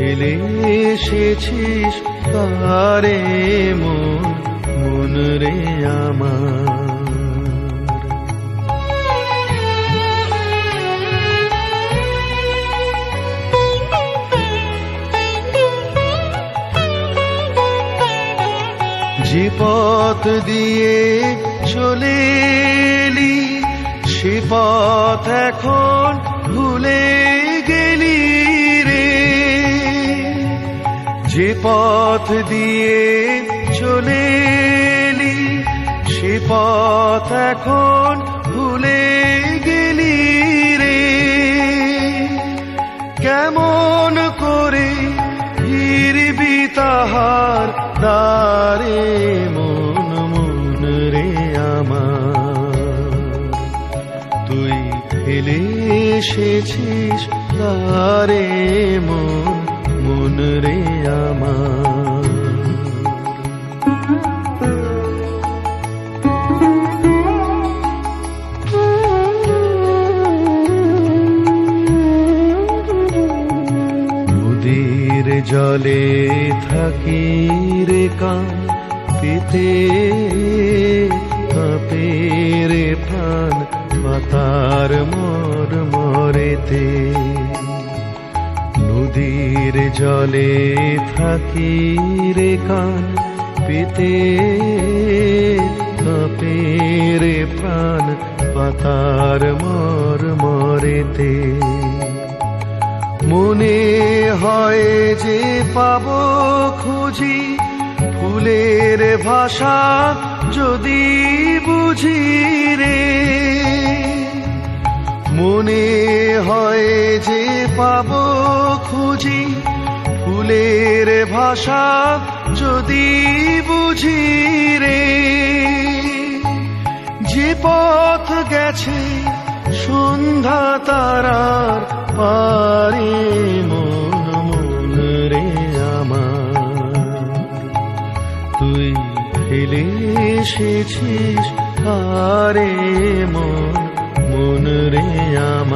ফেলে এসেছিস তারে মন রে আমার। যে পথ দিয়ে চলে এলি সে পথ এখন ভুলে গেলি রে। যে পথ দিয়ে চলে এলি সে পথ এখন ভুলে গেলি রে। কেমন করে ফিরবি তাহার দ্বারে মন রে আমার। তুই ফেলে এসেছিস তারে মন রে আমার। নদীর জলে থাকি রে কান পেতে কাঁপে রে প্রাণ মাতার মরেতে। নদীর জলে থাকি রে কান পেতে কাঁপে রে প্রাণ মাতার মরেতে। মনে হয় যে পাবো খুঁজি ফুলের ভাষা যদি বুঝি রে। মনে হয় যে পাবো খুঁজি ফুলের ভাষা যদি বুঝি রে। যে পথ গেছে সন্ধ্যা তারার পারে মন রে আমার। তুই ফেলে এসেছিস আরে মন রে আমার।